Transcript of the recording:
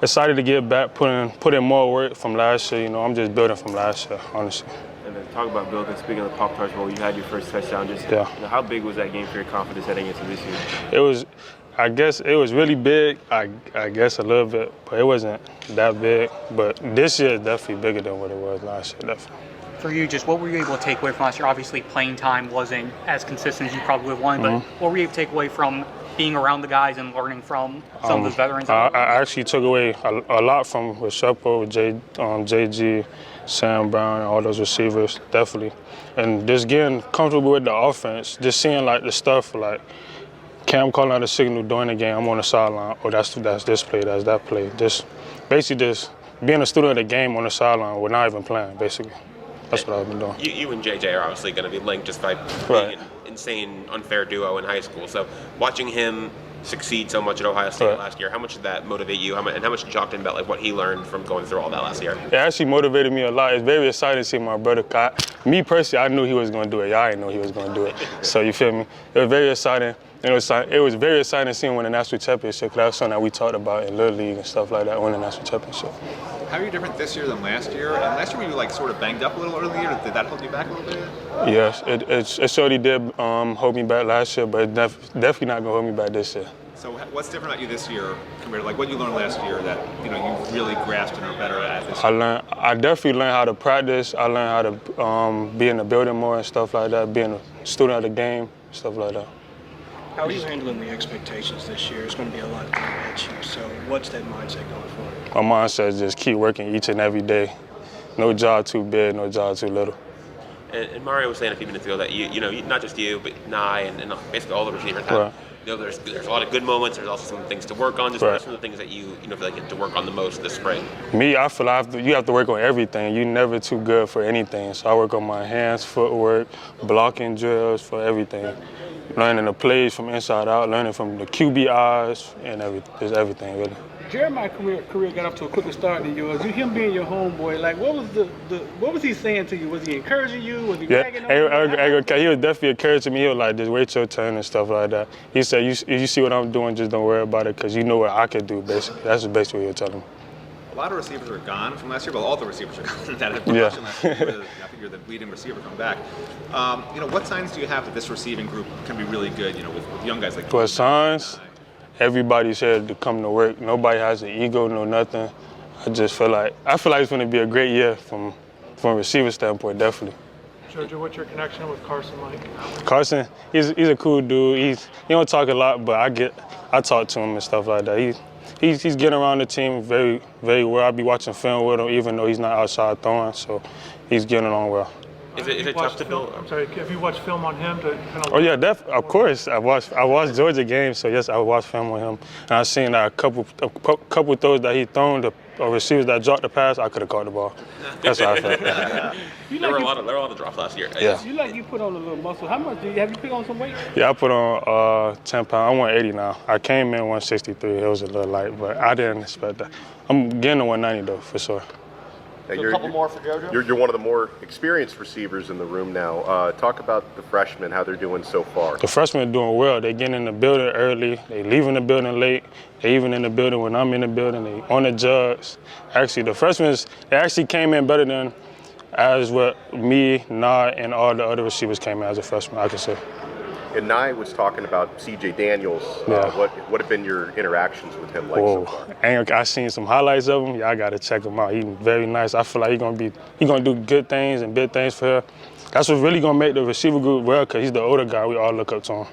excited to get back, put in more work from last year. You know, I'm just building from last year, honestly. And then talk about building. Speaking of the Pop-Tarts Bowl, you had your first touchdown. Just yeah. You know, how big was that game for your confidence heading into this year? It was, I guess, it was really big. I guess a little bit, but it wasn't that big. But this year is definitely bigger than what it was last year, definitely. For you, just what were you able to take away from last year? Obviously, playing time wasn't as consistent as you probably would have wanted, but what were you able to take away from being around the guys and learning from some of those veterans? I actually took away a lot from Shepo, JG, Sam Brown, and all those receivers, definitely. And just getting comfortable with the offense, just seeing like the stuff like Cam calling out a signal during the game, I'm on the sideline, oh, that's this play, that's that play. Just basically just being a student of the game on the sideline, we're not even playing, basically. That's what I've been doing. You and JJ are obviously going to be linked just by being an insane, unfair duo in high school. So watching him succeed so much at Ohio State last year, how much did that motivate you? And how much did you talk to him about like what he learned from going through all that last year? It actually motivated me a lot. It's very exciting to see my brother. Me personally, I knew he was going to do it. Y'all didn't know he was going to do it. So you feel me? It was very exciting. It was very exciting seeing him win the national championship, because that was something that we talked about in Little League and stuff like that, winning the national championship. How are you different this year than last year? And last year were you like sort of banged up a little earlier? Did that hold you back a little bit? Yes, it surely did hold me back last year, but it's definitely not going to hold me back this year. So what's different about you this year compared to like what you learned last year that you really grasped and are better at this year? I definitely learned how to practice. I learned how to be in the building more and stuff like that, being a student of the game, stuff like that. How are you handling the expectations this year? It's going to be a lot thrown at you. So what's that mindset going forward? My mindset is just keep working each and every day. No job too big, no job too little. And Mario was saying a few minutes ago that you know, not just you, but Nye and basically all the receivers have. You know, there's a lot of good moments. There's also some things to work on. Just what are some of the things that you feel like you have to work on the most this spring? Me, I feel like you have to work on everything. You're never too good for anything. So I work on my hands, footwork, blocking drills, for everything. Learning the plays from inside out, learning from the QBIs, and everything really. Jeremiah's career got off to a quicker start than yours. Him being your homeboy, like what was he saying to you? Was he encouraging you? Was he bragging on you? He was definitely encouraging me. He was like, just wait your turn and stuff like that. He said, you see what I'm doing, just don't worry about it, because you know what I could do, basically. That's basically what he was telling me. A lot of receivers are gone from last year, but all the receivers are gone that had production last year. I think you're the leading receiver coming back. What signs do you have that this receiving group can be really good, with young guys like For signs, everybody's here to come to work. Nobody has an ego, no nothing. I feel like it's going to be a great year from a receiver standpoint, definitely. Jojo, what's your connection with Carson like? Carson, he's a cool dude. He don't talk a lot, but I talk to him and stuff like that. He's getting around the team very, very well. I'll be watching film with him, even though he's not outside throwing, so he's getting along well. Is it tough to build? I'm sorry, have you watched film on him to kind of? Oh yeah, of course. I watched Georgia games, so yes, I watched film on him, and I seen that a couple throws that he thrown, the receivers that dropped the pass, I could have caught the ball. That's how I felt. There were a lot of drops last year. Yeah. You put on a little muscle. How much have you put on some weight? Yeah, I put on 10 pounds. I'm 180 now. I came in 163. It was a little light, but I didn't expect that. I'm getting to 190 though, for sure. A couple more for JoJo? You're one of the more experienced receivers in the room now. Talk about the freshmen, how they're doing so far. The freshmen are doing well. They're getting in the building early. They leaving the building late. They even in the building when I'm in the building. They on the jugs. Actually, the freshmen, they actually came in better than as what me, Nye, and all the other receivers came in as a freshman, I can say. And Nye was talking about C.J. Daniels. What have been your interactions with him like so far? I seen some highlights of him. Yeah, I got to check him out. He's very nice. I feel like he's gonna do good things and big things for her. That's what's really gonna make the receiver group well, because he's the older guy. We all look up to him.